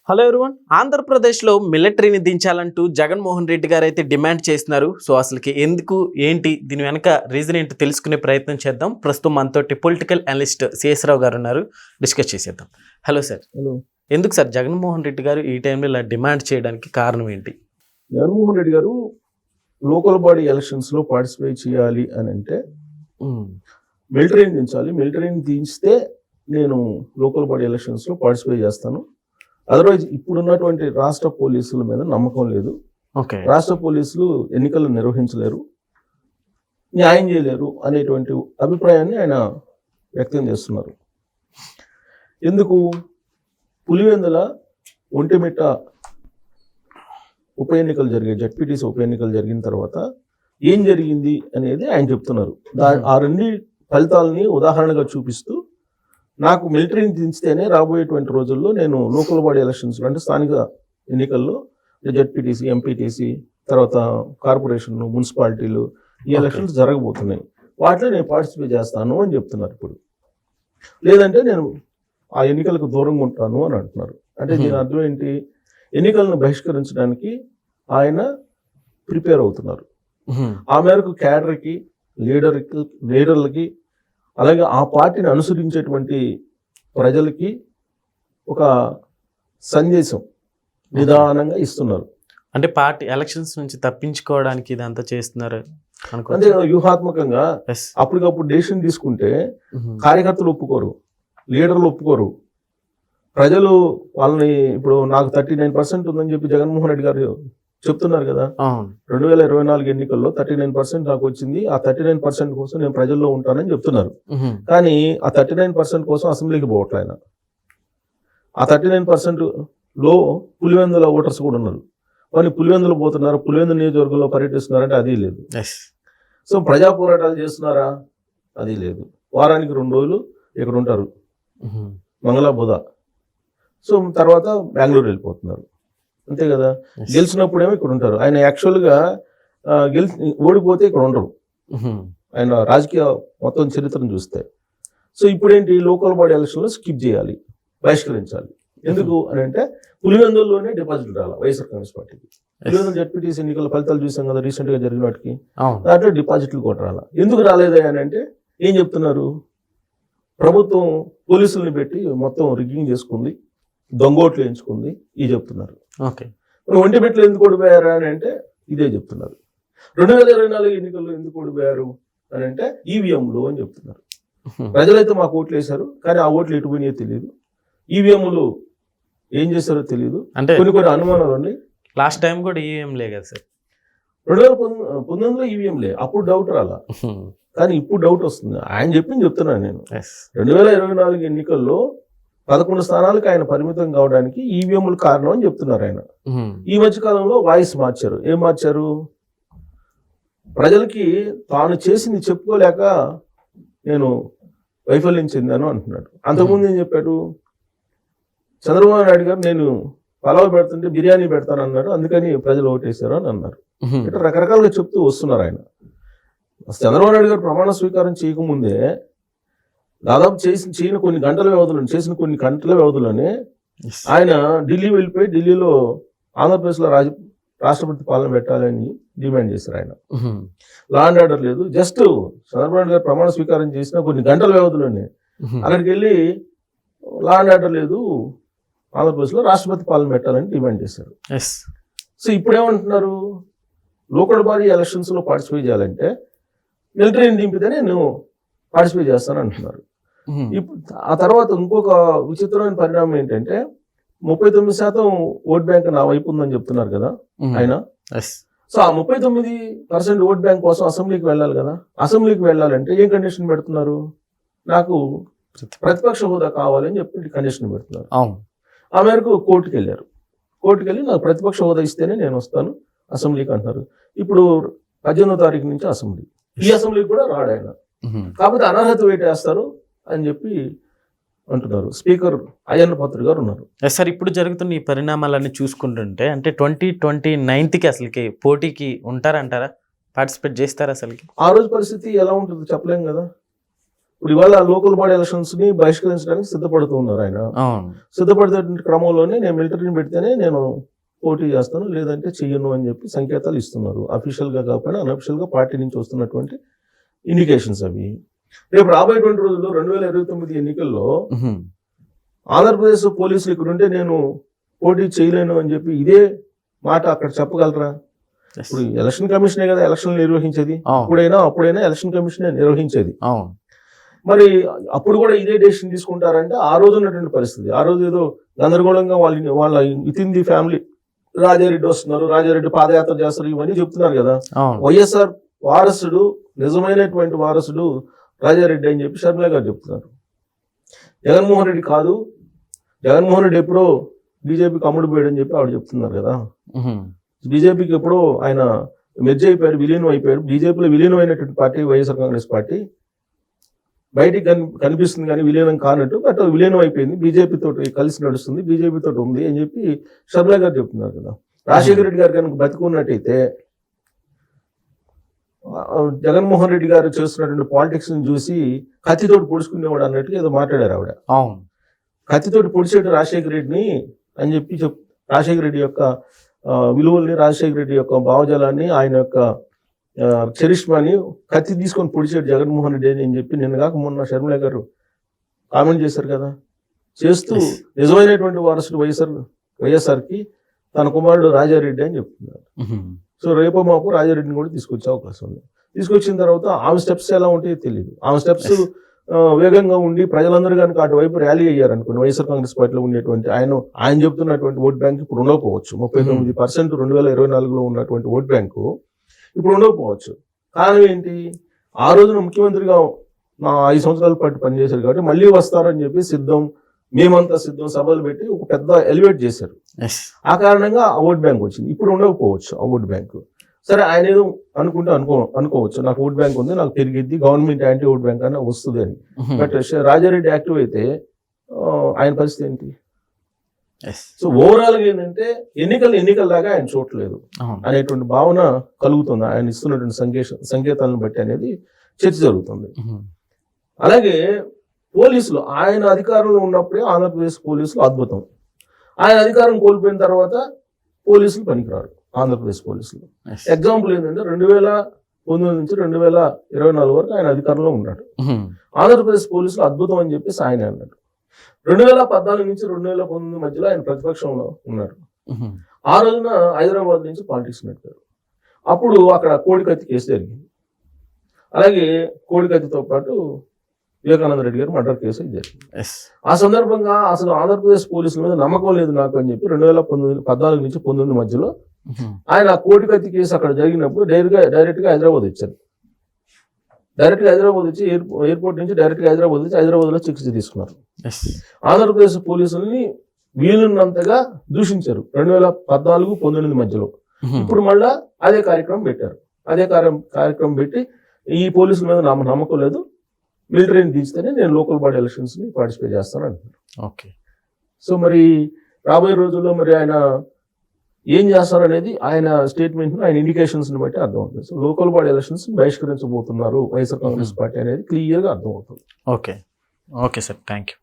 Hello everyone, ఆంధ్రప్రదేశ్లో మిలిటరీని దించాలంటూ జగన్మోహన్ రెడ్డి గారు అయితే డిమాండ్ చేస్తున్నారు. సో అసలుకి ఎందుకు ఏంటి దీని వెనక రీజన్ ఏంటో తెలుసుకునే ప్రయత్నం చేద్దాం. ప్రస్తుతం మనతోటి పొలిటికల్ అనలిస్ట్ సిఎస్ రావు గారు ఉన్నారు, డిస్కస్ చేసేద్దాం. Hello sir. హలో. ఎందుకు సార్ జగన్మోహన్ రెడ్డి గారు ఈ టైంలో ఇలా డిమాండ్ చేయడానికి కారణం ఏంటి? జగన్మోహన్ రెడ్డి గారు లోకల్ బాడీ ఎలక్షన్స్లో పార్టిసిపేట్ చేయాలి అని అంటే మిలిటరీని దించాలి, మిలిటరీని దించితే నేను లోకల్ బాడీ ఎలక్షన్స్లో పార్టిసిపేట్ చేస్తాను. అదర్వైజ్ ఇప్పుడున్నటువంటి రాష్ట్ర పోలీసుల మీద నమ్మకం లేదు. ఓకే, రాష్ట్ర పోలీసులు ఎన్నికలు నిర్వహించలేరు, న్యాయం చేయలేరు అనేటువంటి అభిప్రాయాన్ని ఆయన వ్యక్తం చేస్తున్నారు. ఎందుకు? పులివెందుల ఒంటిమిట్ట ఉప ఎన్నికలు జరిగాయి, జడ్పీటీసీ ఉప ఎన్నికలు జరిగిన తర్వాత ఏం జరిగింది అనేది ఆయన చెప్తున్నారు. ఆ రెండు ఫలితాలని ఉదాహరణగా చూపిస్తూ నాకు మిలిటరీని దించితేనే రాబోయేటువంటి రోజుల్లో నేను లోకల్ బాడీ ఎలక్షన్స్ అంటే స్థానిక ఎన్నికల్లో జడ్పీటీసీ, ఎంపీటీసీ, తర్వాత కార్పొరేషన్, మున్సిపాలిటీలు ఈ ఎలక్షన్స్ జరగబోతున్నాయి, వాటిలో నేను పార్టిసిపేట్ చేస్తాను అని చెప్తున్నారు. ఇప్పుడు లేదంటే నేను ఆ ఎన్నికలకు దూరంగా ఉంటాను అని అంటున్నారు. అంటే దీని అర్థం ఏంటి? ఎన్నికలను బహిష్కరించడానికి ఆయన ప్రిపేర్ అవుతున్నారు. ఆ మేరకు క్యాడర్కి, లీడర్లకి, అలాగే ఆ పార్టీని అనుసరించేటువంటి ప్రజలకి ఒక సందేశం నిదానంగా ఇస్తున్నారు. అంటే పార్టీ ఎలక్షన్స్ నుంచి తప్పించుకోవడానికి ఇదంతా చేస్తున్నారు అంతే కదా. వ్యూహాత్మకంగా అప్పటికప్పుడు డెసిషన్ తీసుకుంటే కార్యకర్తలు ఒప్పుకోరు, లీడర్లు ఒప్పుకోరు, ప్రజలు వాళ్ళని ఇప్పుడు నాకు 39% ఉందని చెప్పి జగన్మోహన్ రెడ్డి గారు చెప్తున్నారు కదా. 2024 ఎన్నికల్లో 39% నాకు వచ్చింది, ఆ 39% కోసం నేను ప్రజల్లో ఉంటానని చెప్తున్నారు. కానీ ఆ 39% కోసం అసెంబ్లీకి పోవట్లే ఆయన. ఆ 39% లో పులివెందుల ఓటర్స్ కూడా ఉన్నారు. వాళ్ళు పులివెందులు పోతున్నారు, పులివెందుల నియోజకవర్గంలో పర్యటిస్తున్నారంటే అది లేదు. సో ప్రజా పోరాటాలు చేస్తున్నారా? అది లేదు. వారానికి 2 రోజులు ఇక్కడ ఉంటారు, మంగళ బుధ. సో తర్వాత బెంగళూరు వెళ్ళిపోతున్నారు, అంతే కదా. గెలిచినప్పుడేమో ఇక్కడ ఉంటారు. ఆయన యాక్చువల్గా ఓడిపోతే ఇక్కడ ఉండరు, ఆయన రాజకీయ మొత్తం చరిత్రను చూస్తే. సో ఇప్పుడేంటి? లోకల్ బాడీ ఎలక్షన్లో స్కిప్ చేయాలి, బహిష్కరించాలి. ఎందుకు అని అంటే పులివెందుల్లోనే డిపాజిట్ రాలా వైఎస్ఆర్ కాంగ్రెస్ పార్టీకి. పులివెందుల జడ్పీటీసీ ఎన్నికల ఫలితాలు చూసాం కదా రీసెంట్గా జరిగిన వాటికి, దాంట్లో డిపాజిట్లు కూడా రాలా. ఎందుకు రాలేదా అని అంటే ఏం చెప్తున్నారు? ప్రభుత్వం పోలీసుల్ని పెట్టి మొత్తం రిగ్గింగ్ చేసుకుంది, దొంగోట్లు వేయించుకుంది, ఇది చెప్తున్నారు. ఓకే, ఒంటిమిట్టలో ఎందుకు ఓడిపోయారా అని అంటే ఇదే చెప్తున్నారు. 2024 ఎన్నికల్లో ఎందుకు ఓడిపోయారు అని అంటే ఈవీఎంలు అని చెప్తున్నారు. ప్రజలైతే మాకు ఓట్లు వేశారు, కానీ ఆ ఓట్లు ఎటు పోయినాయో తెలియదు, ఈవీఎంలు ఏం చేశారో తెలియదు. అంటే కొన్ని అనుమానాలు ఉన్నాయి. లాస్ట్ టైం కూడా ఈవీఎం లే కదా సార్, 2019లో ఈవీఎంలే, అప్పుడు డౌట్ రాలా, కానీ ఇప్పుడు డౌట్ వస్తుంది. ఆయన చెప్తున్నాను నేను. 2024 ఎన్నికల్లో 11 స్థానాలకు ఆయన పరిమితం కావడానికి ఈవీఎంలు కారణం అని చెప్తున్నారు ఆయన. ఈ మధ్య కాలంలో వాయిస్ మార్చారు. ఏం మార్చారు? ప్రజలకి తాను చేసింది చెప్పుకోలేక నేను వైఫల్యం చెందాను అంటున్నాడు. అంతకుముందు ఏం చెప్పాడు? చంద్రబాబు నాయుడు గారు నేను పలావ్ పెడుతుంటే బిర్యానీ పెడతాను అన్నాడు, అందుకని ప్రజలు ఓటేశారు అని అన్నారు. ఇట్లా రకరకాలుగా చెప్తూ వస్తున్నారు ఆయన. చంద్రబాబు నాయుడు గారు ప్రమాణ స్వీకారం చేయకముందే దాదాపు చేసిన కొన్ని గంటల వ్యవధిలోనే ఆయన ఢిల్లీ వెళ్ళిపోయి ఢిల్లీలో ఆంధ్రప్రదేశ్లో రాష్ట్రపతి పాలన పెట్టాలని డిమాండ్ చేశారు ఆయన. లా అండ్ ఆర్డర్ లేదు, జస్ట్ చంద్రబాబు నాయుడు గారు ప్రమాణ స్వీకారం చేసిన కొన్ని గంటల వ్యవధిలోనే అక్కడికి వెళ్ళి లా అండ్ ఆర్డర్ లేదు, ఆంధ్రప్రదేశ్లో రాష్ట్రపతి పాలన పెట్టాలని డిమాండ్ చేశారు. సో ఇప్పుడేమంటున్నారు? లోకల్ బాడీ ఎలక్షన్స్లో పార్టిసిపేట్ చేయాలంటే మిలిటరీని దింపితే నేను పార్టిసిపేట్ చేస్తాను అంటున్నారు. ఇప్పుడు ఆ తర్వాత ఇంకొక విచిత్రమైన పరిణామం ఏంటంటే 39% ఓట్ బ్యాంక్ నా వైపు ఉందని చెప్తున్నారు కదా ఆయన. సో ఆ 39% ఓట్ బ్యాంక్ కోసం అసెంబ్లీకి వెళ్ళాలి కదా. అసెంబ్లీకి వెళ్ళాలంటే ఏం కండిషన్ పెడుతున్నారు? నాకు ప్రతిపక్ష హోదా కావాలని చెప్పి కండిషన్ పెడుతున్నారు. ఆ మేరకు కోర్టుకు వెళ్ళారు. కోర్టుకు వెళ్ళి నాకు ప్రతిపక్ష హోదా ఇస్తేనే నేను వస్తాను అసెంబ్లీకి అంటున్నారు. ఇప్పుడు 18వ తారీఖు నుంచి అసెంబ్లీ, ఈ అసెంబ్లీకి కూడా రాడు ఆయన. కాకపోతే అనర్హత వేటేస్తారు అని చెప్పి అంటున్నారు. స్పీకర్ అయ్యన్న పాత్రుడు గారు ఉన్నారు. సార్, ఇప్పుడు జరుగుతున్న ఈ పరిణామాలన్నీ చూసుకుంటుంటే అంటే 2029కి అసలుకి పోటీకి ఉంటారంటారా? పార్టిసిపేట్ చేస్తారా? అసలుకి ఆ రోజు పరిస్థితి ఎలా ఉంటుందో చెప్పలేం కదా. ఇప్పుడు ఇవాళ లోకల్ బాడీ ఎలక్షన్స్ ని బహిష్కరించడానికి సిద్ధపడుతూ ఉన్నారు ఆయన. అవును. సిద్ధపడే క్రమంలోనే నేను మిలిటరీని పెడితేనే నేను పోటీ చేస్తాను, లేదంటే చెయ్యను అని చెప్పి సంకేతాలు ఇస్తున్నారు. అఫీషియల్ గా కాకపోయినా అన్అఫీషియల్ గా పార్టీ నుంచి వస్తున్నటువంటి ఇండికేషన్స్ అవి. రేపు రాబోయేటువంటి రోజుల్లో 2029 ఎన్నికల్లో ఆంధ్రప్రదేశ్ పోలీసులు ఇక్కడ ఉంటే నేను పోటీ చేయలేను అని చెప్పి ఇదే మాట అక్కడ చెప్పగలరా? ఇప్పుడు ఎలక్షన్ కమిషనే కదా ఎలక్షన్లు నిర్వహించేది. అప్పుడైనా ఎలక్షన్ కమిషనే నిర్వహించేది. మరి అప్పుడు కూడా ఇదే డెసిషన్ తీసుకుంటారంటే ఆ రోజు ఉన్నటువంటి పరిస్థితి. ఆ రోజు ఏదో గందరగోళంగా వాళ్ళ with in the family Rajareddy వస్తున్నారు, రాజారెడ్డి పాదయాత్ర చేస్తారు, ఇవన్నీ చెప్తున్నారు కదా. వైఎస్ఆర్ వారసుడు, నిజమైనటువంటి వారసుడు రాజారెడ్డి అని చెప్పి షర్మిల గారు చెప్తున్నారు. జగన్మోహన్ రెడ్డి కాదు, జగన్మోహన్ రెడ్డి ఎప్పుడో బీజేపీకి అమ్ముడు పోయాడని చెప్పి ఆవిడ చెప్తున్నారు కదా. బీజేపీకి ఎప్పుడో ఆయన మెర్జ్ అయిపోయారు, విలీనం అయిపోయారు. బీజేపీలో విలీనం అయినటువంటి పార్టీ వైఎస్ఆర్ కాంగ్రెస్ పార్టీ బయటికి కనిపిస్తుంది కానీ విలీనం కానట్టు, బట్ విలీనం అయిపోయింది, బీజేపీ తోటి కలిసి నడుస్తుంది, బీజేపీ తోటి ఉంది అని చెప్పి షర్మిల గారు చెప్తున్నారు కదా. రాజశేఖర రెడ్డి గారు కనుక బతుకున్నట్టయితే జగన్మోహన్ రెడ్డి గారు చేస్తున్నటువంటి పాలిటిక్స్ ని చూసి కత్తితోటి పొడుచుకునేవాడు అన్నట్టుగా ఏదో మాట్లాడారు ఆవిడ. కత్తితోటి పొడిచేట రాజశేఖర రెడ్డిని అని చెప్పి రాజశేఖర రెడ్డి యొక్క విలువల్ని, రాజశేఖర రెడ్డి యొక్క భావజాలాన్ని, ఆయన యొక్క చరిష్మాని కత్తి తీసుకొని పొడిచాడు జగన్మోహన్ రెడ్డి అని చెప్పి నిన్నగాక మొన్న షర్మిల గారు కామెంట్ చేశారు కదా. చేస్తూ నిజమైనటువంటి వారసుడు వైఎస్ఆర్కి తన కుమారుడు రాజారెడ్డి అని చెప్తున్నారు. సో రేపో మాపు రాజారెడ్డిని కూడా తీసుకొచ్చే అవకాశం ఉంది. తీసుకొచ్చిన తర్వాత ఆమె స్టెప్స్ ఎలా ఉంటాయో తెలియదు. ఆమె స్టెప్స్ వేగంగా ఉండి ప్రజలందరూ కనుక అటువైపు ర్యాలీ అయ్యారనుకోండి, వైఎస్ఆర్ కాంగ్రెస్ పార్టీలో ఉండేటువంటి ఆయన చెప్తున్నటువంటి ఓట్ బ్యాంక్ ఇప్పుడు ఉండకపోవచ్చు. 39% 2024లో ఉన్నటువంటి ఓట్ బ్యాంకు ఇప్పుడు ఉండకపోవచ్చు. కారణం ఏంటి? ఆ రోజున ముఖ్యమంత్రిగా 5 సంవత్సరాల పాటు పనిచేశారు కాబట్టి మళ్ళీ వస్తారని చెప్పి మేమంతా సిద్ధం సభలు పెట్టి ఒక పెద్ద ఎలివేట్ చేశారు. ఆ కారణంగా ఆ ఓట్ బ్యాంక్ వచ్చింది. ఇప్పుడు ఉండకపోవచ్చు ఆ ఓట్ బ్యాంకు. సరే, ఆయన ఏదో అనుకోవచ్చు, నాకు ఓట్ బ్యాంక్ ఉంది, నాకు పెరిగిద్ది, గవర్నమెంట్ యాంటీ ఓట్ బ్యాంక్ అన్న వస్తుంది అని. బట్ రాజారెడ్డి యాక్టివ్ అయితే ఆయన పరిస్థితి ఏంటి? సో ఓవరాల్ గా ఏంటంటే ఎన్నికల్లాగా ఆయన చూడలేదు అనేటువంటి భావన కలుగుతుంది ఆయన ఇస్తున్నటువంటి సంకేతాలను బట్టి అనేది చర్చ జరుగుతుంది. అలాగే పోలీసులు ఆయన అధికారంలో ఉన్నప్పుడే ఆంధ్రప్రదేశ్ పోలీసులు అద్భుతం. ఆయన అధికారం కోల్పోయిన తర్వాత పోలీసులు పనికిరారు ఆంధ్రప్రదేశ్ పోలీసులు. ఎగ్జాంపుల్ ఏంటంటే 2019 నుంచి 2024 వరకు ఆయన అధికారంలో ఉన్నాడు. ఆంధ్రప్రదేశ్ పోలీసులు అద్భుతం అని చెప్పేసి ఆయన అన్నాడు. 2014 నుంచి 2019 మధ్యలో ఆయన ప్రతిపక్షంలో ఉన్నారు. ఆ రోజున హైదరాబాద్ నుంచి పాలిటిక్స్ నడిపారు. అప్పుడు అక్కడ కోడికత్తి కేసు జరిగింది. అలాగే కోడికత్తితో పాటు వివేకానంద రెడ్డి గారు మర్డర్ కేసు జరిగింది. ఆ సందర్భంగా అసలు ఆంధ్రప్రదేశ్ పోలీసుల మీద నమ్మకం లేదు నాకు అని చెప్పి 2014 నుంచి 19 మధ్యలో ఆయన కోడికత్తి కేసు అక్కడ జరిగినప్పుడు డైరెక్ట్ గా హైదరాబాద్ వచ్చారు. డైరెక్ట్ గా హైదరాబాద్ వచ్చి ఎయిర్పోర్ట్ నుంచి డైరెక్ట్ గా హైదరాబాద్ వచ్చి హైదరాబాద్ లో చికిత్స తీసుకున్నారు. ఆంధ్రప్రదేశ్ పోలీసుల్ని వీలున్నంతగా దూషించారు 2014-19 మధ్యలో. ఇప్పుడు మళ్ళా అదే కార్యక్రమం పెట్టారు. అదే కార్యక్రమం పెట్టి ఈ పోలీసుల మీద నమ్మకం లేదు, మిలిటరీని దించితేనే నేను లోకల్ బాడీ ఎలక్షన్స్ ని పార్టిసిపేట్ చేస్తాను అంటున్నారు. ఓకే, సో మరి రాబోయే రోజుల్లో మరి ఆయన ఏం చేస్తారనేది ఆయన స్టేట్మెంట్ ఆయన ఇండికేషన్స్ ని బట్టి అర్థమవుతుంది. సో లోకల్ బాడీ ఎలక్షన్స్ బహిష్కరించబోతున్నారు వైఎస్ఆర్ కాంగ్రెస్ పార్టీ అనేది క్లియర్ గా అర్థమవుతుంది. Okay sir, thank you.